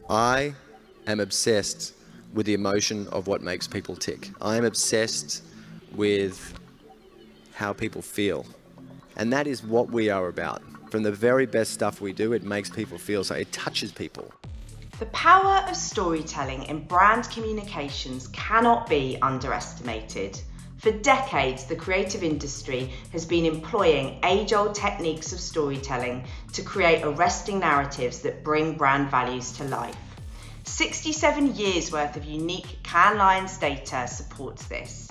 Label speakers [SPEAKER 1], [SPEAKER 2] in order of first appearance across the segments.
[SPEAKER 1] I am obsessed with the emotion of what makes people tick. I am obsessed with how people feel. And that is what we are about. From the very best stuff we do, it makes people feel, so it touches people.
[SPEAKER 2] The power of storytelling in brand communications cannot be underestimated. For decades, the creative industry has been employing age-old techniques of storytelling to create arresting narratives that bring brand values to life. 67 years worth of unique Cannes Lions data supports this.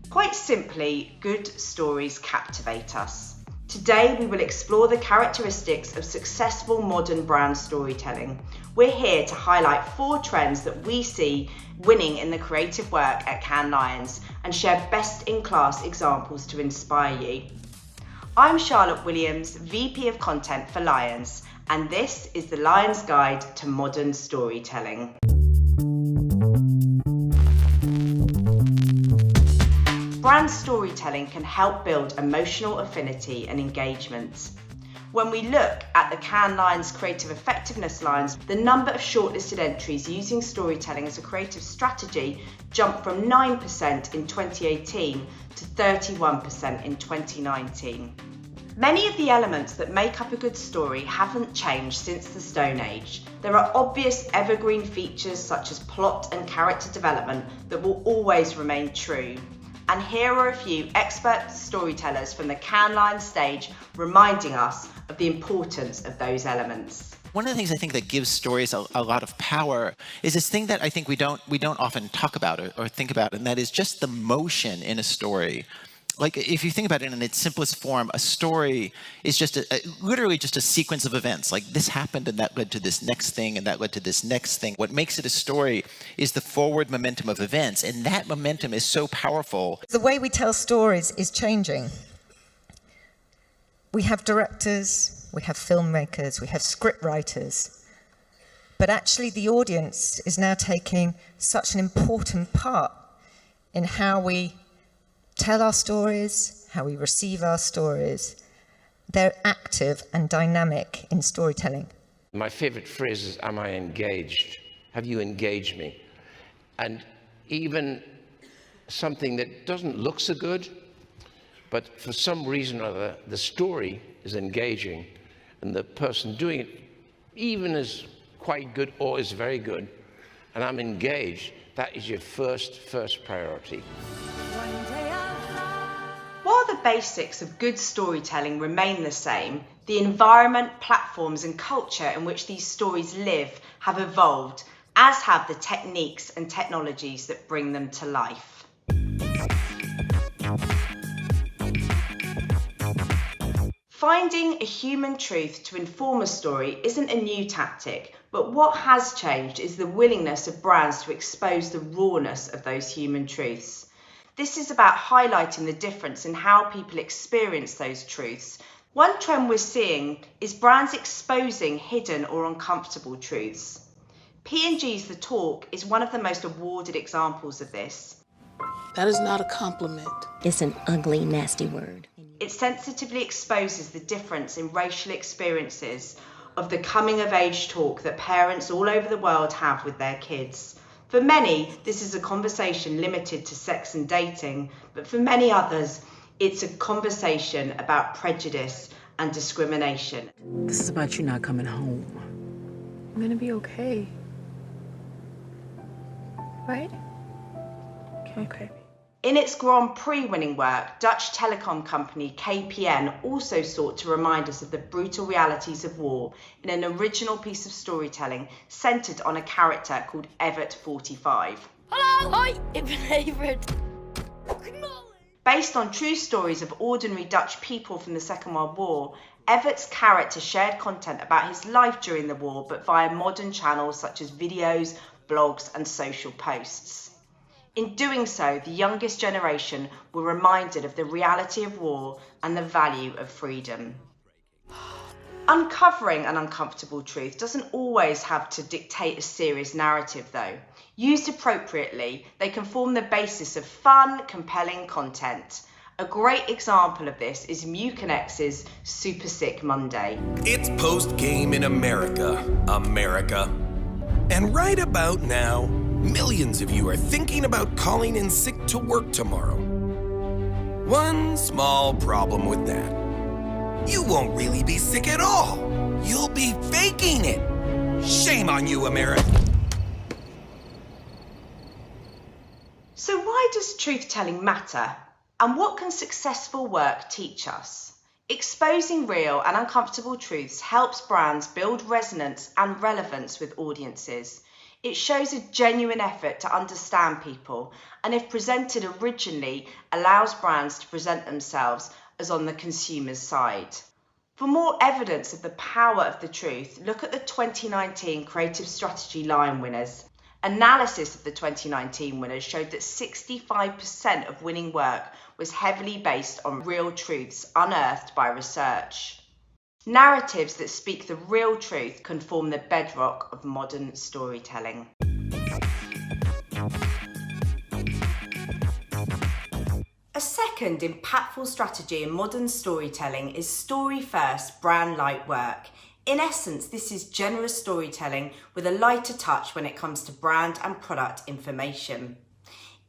[SPEAKER 2] Quite simply, good stories captivate us. Today, we will explore the characteristics of successful modern brand storytelling. We're here to highlight 4 trends that we see winning in the creative work at Cannes Lions and share best-in-class examples to inspire you. I'm Charlotte Williams, VP of Content for Lions, and this is the Lions Guide to Modern Storytelling. Brand storytelling can help build emotional affinity and engagement. When we look at the Cannes Lions Creative Effectiveness Lines, the number of shortlisted entries using storytelling as a creative strategy jumped from 9% in 2018 to 31% in 2019. Many of the elements that make up a good story haven't changed since the Stone Age. There are obvious evergreen features such as plot and character development that will always remain true. And here are a few expert storytellers from the Cannes Lions stage reminding us of the importance of those elements.
[SPEAKER 3] One of the things I think that gives stories a lot of power is this thing that I think we don't often talk about or think about, and that is just the motion in a story. Like, if you think about it in its simplest form, a story is just literally just a sequence of events. Like, this happened and that led to this next thing and that led to this next thing. What makes it a story is the forward momentum of events, and that momentum is so powerful.
[SPEAKER 4] The way we tell stories is changing. We have directors, we have filmmakers, we have script writers, but actually the audience is now taking such an important part in how we tell our stories, how we receive our stories. They're active and dynamic in storytelling.
[SPEAKER 5] My favorite phrase is, am I engaged? Have you engaged me? And even something that doesn't look so good, but for some reason or other, the story is engaging, and the person doing it even is quite good or is very good, and I'm engaged, that is your first priority.
[SPEAKER 2] While the basics of good storytelling remain the same, the environment, platforms and culture in which these stories live have evolved, as have the techniques and technologies that bring them to life. Finding a human truth to inform a story isn't a new tactic, but what has changed is the willingness of brands to expose the rawness of those human truths. This is about highlighting the difference in how people experience those truths. One trend we're seeing is brands exposing hidden or uncomfortable truths. P&G's The Talk is one of the most awarded examples of this.
[SPEAKER 6] That is not a compliment.
[SPEAKER 7] It's an ugly, nasty word.
[SPEAKER 2] It sensitively exposes the difference in racial experiences of the coming-of-age talk that parents all over the world have with their kids. For many, this is a conversation limited to sex and dating, but for many others, it's a conversation about prejudice and discrimination.
[SPEAKER 6] This is about you not coming home. I'm gonna be okay. Right? Okay.
[SPEAKER 2] In its Grand Prix winning work, Dutch telecom company KPN also sought to remind us of the brutal realities of war in an original piece of storytelling centred on a character called Evert 45.
[SPEAKER 8] Hello! Hoi! Ik ben Evert.
[SPEAKER 2] Based on true stories of ordinary Dutch people from the Second World War, Evert's character shared content about his life during the war, but via modern channels such as videos, blogs and social posts. In doing so, the youngest generation were reminded of the reality of war and the value of freedom. Uncovering an uncomfortable truth doesn't always have to dictate a serious narrative, though. Used appropriately, they can form the basis of fun, compelling content. A great example of this is Mucinex's Super Sick Monday.
[SPEAKER 9] It's post-game in America. And right about now, millions of you are thinking about calling in sick to work tomorrow. One small problem with that. You won't really be sick at all. You'll be faking it. Shame on you, America.
[SPEAKER 2] So why does truth-telling matter? And what can successful work teach us? Exposing real and uncomfortable truths helps brands build resonance and relevance with audiences. It shows a genuine effort to understand people, and if presented originally, allows brands to present themselves as on the consumer's side. For more evidence of the power of the truth, look at the 2019 Creative Strategy Lion winners. Analysis of the 2019 winners showed that 65% of winning work was heavily based on real truths unearthed by research. Narratives that speak the real truth can form the bedrock of modern storytelling. A second impactful strategy in modern storytelling is story-first, brand-light work. In essence, this is generous storytelling with a lighter touch when it comes to brand and product information.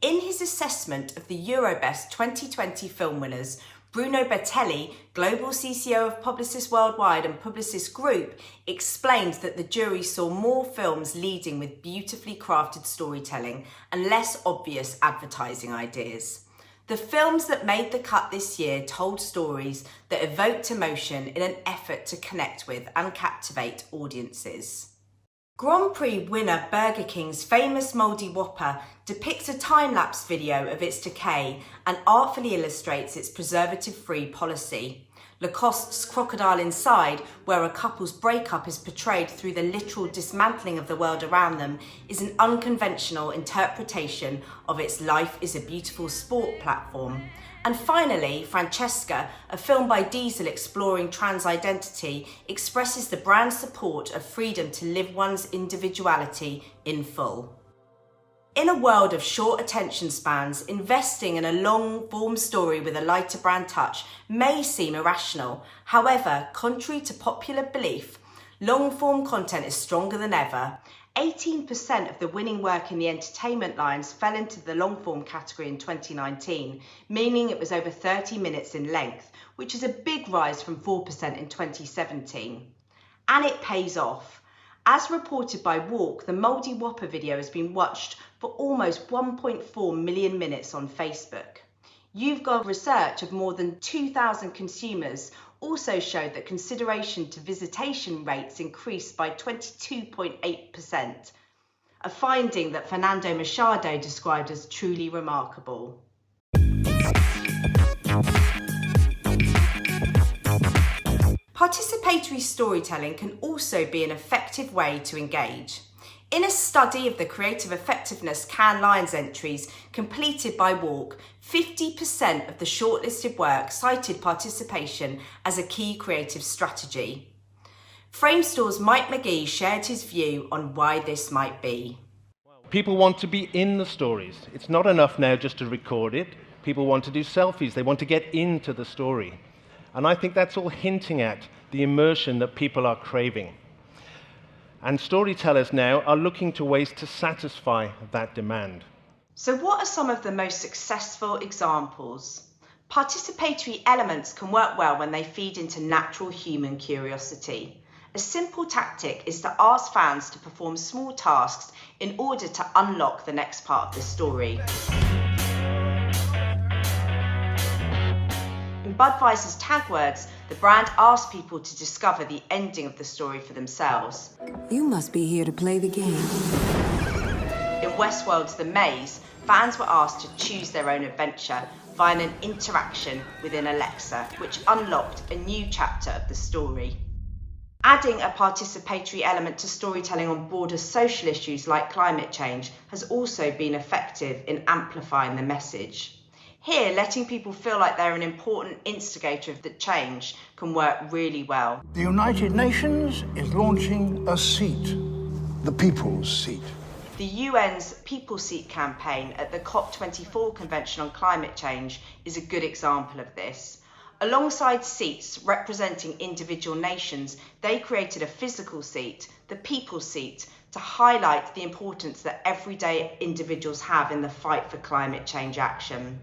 [SPEAKER 2] In his assessment of the Eurobest 2020 film winners, Bruno Bertelli, Global CCO of Publicis Worldwide and Publicis Group, explained that the jury saw more films leading with beautifully crafted storytelling and less obvious advertising ideas. The films that made the cut this year told stories that evoked emotion in an effort to connect with and captivate audiences. Grand Prix winner Burger King's famous Mouldy Whopper depicts a time-lapse video of its decay and artfully illustrates its preservative-free policy. Lacoste's Crocodile Inside, where a couple's breakup is portrayed through the literal dismantling of the world around them, is an unconventional interpretation of its Life is a Beautiful Sport platform. And finally, Francesca, a film by Diesel exploring trans identity, expresses the brand's support of freedom to live one's individuality in full. In a world of short attention spans, investing in a long-form story with a lighter brand touch may seem irrational. However, contrary to popular belief, long-form content is stronger than ever. 18% of the winning work in the entertainment lines fell into the long-form category in 2019, meaning it was over 30 minutes in length, which is a big rise from 4% in 2017. And it pays off. As reported by Walk, the Mouldy Whopper video has been watched for almost 1.4 million minutes on Facebook. YouGov research of more than 2,000 consumers also showed that consideration to visitation rates increased by 22.8%, a finding that Fernando Machado described as truly remarkable. Participatory storytelling can also be an effective way to engage. In a study of the creative effectiveness Cannes Lions entries completed by Walk, 50% of the shortlisted work cited participation as a key creative strategy. Framestore's Mike McGee shared his view on why this might be.
[SPEAKER 10] People want to be in the stories. It's not enough now just to record it. People want to do selfies. They want to get into the story. And I think that's all hinting at the immersion that people are craving. And storytellers now are looking to ways to satisfy that demand.
[SPEAKER 2] So what are some of the most successful examples? Participatory elements can work well when they feed into natural human curiosity. A simple tactic is to ask fans to perform small tasks in order to unlock the next part of the story. In Budweiser's tag words, the brand asked people to discover the ending of the story for themselves.
[SPEAKER 6] You must be here to play the game.
[SPEAKER 2] In Westworld's The Maze, fans were asked to choose their own adventure via an interaction within Alexa, which unlocked a new chapter of the story. Adding a participatory element to storytelling on broader social issues like climate change has also been effective in amplifying the message. Here, letting people feel like they're an important instigator of the change can work really well.
[SPEAKER 11] The United Nations is launching a seat, the People's Seat.
[SPEAKER 2] The UN's People Seat campaign at the COP24 Convention on Climate Change is a good example of this. Alongside seats representing individual nations, they created a physical seat, the People's Seat, to highlight the importance that everyday individuals have in the fight for climate change action.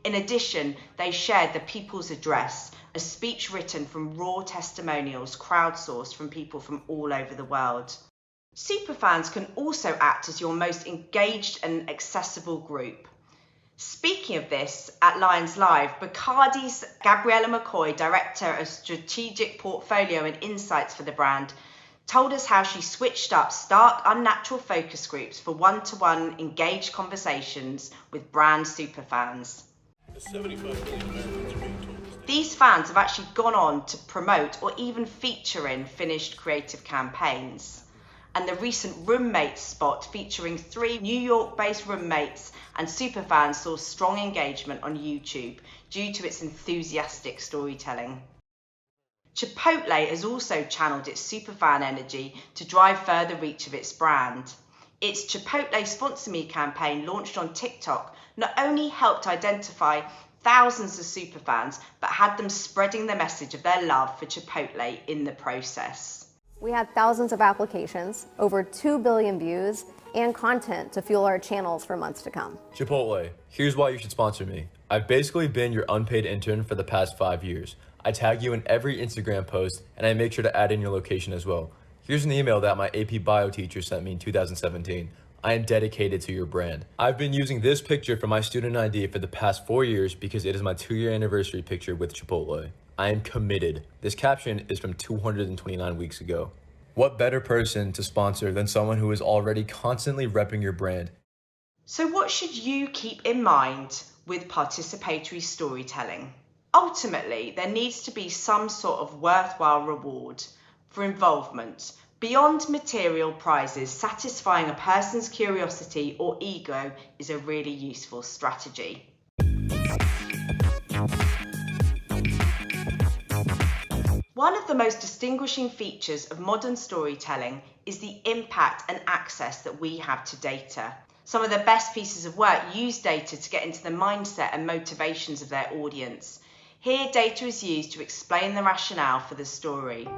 [SPEAKER 2] In addition, they shared the People's Address, a speech written from raw testimonials crowdsourced from people from all over the world. Superfans can also act as your most engaged and accessible group. Speaking of this, at Lions Live, Bacardi's Gabriella McCoy, Director of Strategic Portfolio and Insights for the brand, told us how she switched up stark, unnatural focus groups for one-to-one engaged conversations with brand superfans.
[SPEAKER 12] 75 million Americans are being told.
[SPEAKER 2] These fans have actually gone on to promote or even feature in finished creative campaigns. And the recent Roommates spot featuring 3 New York-based roommates and superfans saw strong engagement on YouTube due to its enthusiastic storytelling. Chipotle has also channeled its superfan energy to drive further reach of its brand. Its Chipotle Sponsor Me campaign, launched on TikTok, not only helped identify thousands of superfans, but had them spreading the message of their love for Chipotle in the process.
[SPEAKER 13] We had thousands of applications, over 2 billion views, and content to fuel our channels for months to come.
[SPEAKER 14] Chipotle, here's why you should sponsor me. I've basically been your unpaid intern for the past 5 years. I tag you in every Instagram post, and I make sure to add in your location as well. Here's an email that my AP Bio teacher sent me in 2017. I am dedicated to your brand. I've been using this picture for my student ID for the past 4 years because it is my 2-year anniversary picture with Chipotle. I am committed. This caption is from 229 weeks ago. What better person to sponsor than someone who is already constantly repping your brand?
[SPEAKER 2] So what should you keep in mind with participatory storytelling? Ultimately, there needs to be some sort of worthwhile reward for involvement. Beyond material prizes, satisfying a person's curiosity or ego is a really useful strategy. One of the most distinguishing features of modern storytelling is the impact and access that we have to data. Some of the best pieces of work use data to get into the mindset and motivations of their audience. Here, data is used to explain the rationale for the story.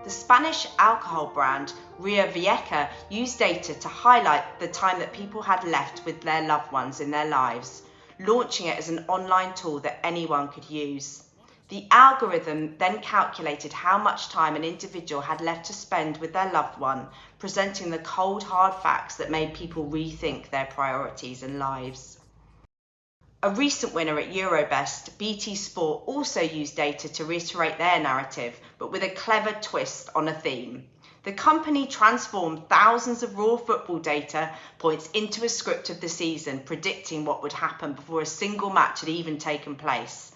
[SPEAKER 2] The Spanish alcohol brand Ria Vieja used data to highlight the time that people had left with their loved ones in their lives, launching it as an online tool that anyone could use. The algorithm then calculated how much time an individual had left to spend with their loved one, presenting the cold, hard facts that made people rethink their priorities and lives. A recent winner at Eurobest, BT Sport, also used data to reiterate their narrative, but with a clever twist on a theme. The company transformed thousands of raw football data points into a script of the season, predicting what would happen before a single match had even taken place.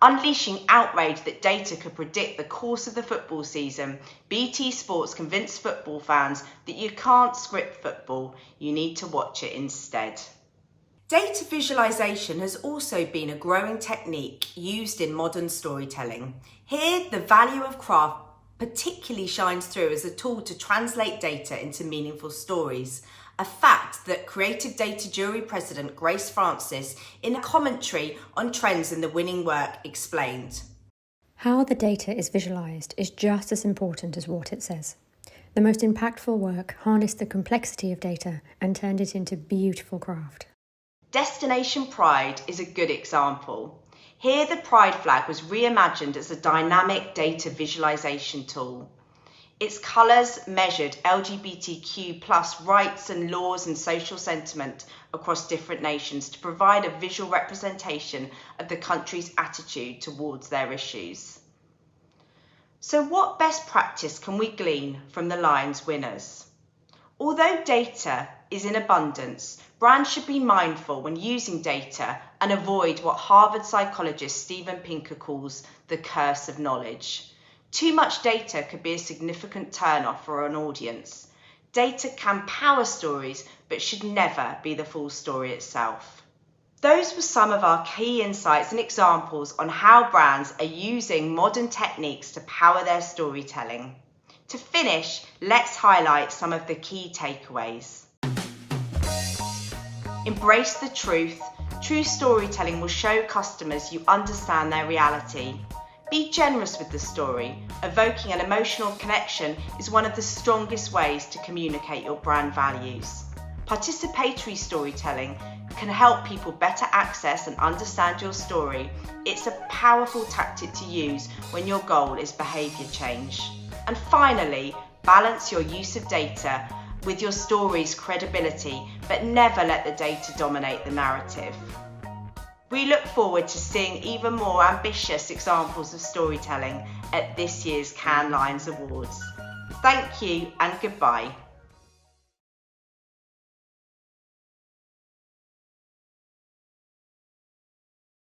[SPEAKER 2] Unleashing outrage that data could predict the course of the football season, BT Sports convinced football fans that you can't script football, you need to watch it instead. Data visualization has also been a growing technique used in modern storytelling. Here, the value of craft particularly shines through as a tool to translate data into meaningful stories, a fact that Creative Data Jury President Grace Francis, in a commentary on trends in the winning work, explained.
[SPEAKER 15] How the data is visualized is just as important as what it says. The most impactful work harnessed the complexity of data and turned it into beautiful craft.
[SPEAKER 2] Destination Pride is a good example. Here, the Pride flag was reimagined as a dynamic data visualization tool. Its colours measured LGBTQ+ rights and laws and social sentiment across different nations to provide a visual representation of the country's attitude towards their issues. So what best practice can we glean from the Lions winners? Although data is in abundance, brands should be mindful when using data and avoid what Harvard psychologist Steven Pinker calls the curse of knowledge. Too much data could be a significant turn-off for an audience. Data can power stories, but should never be the full story itself. Those were some of our key insights and examples on how brands are using modern techniques to power their storytelling. To finish, let's highlight some of the key takeaways. Embrace the truth. True storytelling will show customers you understand their reality. Be generous with the story. Evoking an emotional connection is one of the strongest ways to communicate your brand values. Participatory storytelling can help people better access and understand your story. It's a powerful tactic to use when your goal is behaviour change. And finally, balance your use of data with your story's credibility, but never let the data dominate the narrative. We look forward to seeing even more ambitious examples of storytelling at this year's Cannes Lions Awards. Thank you and goodbye.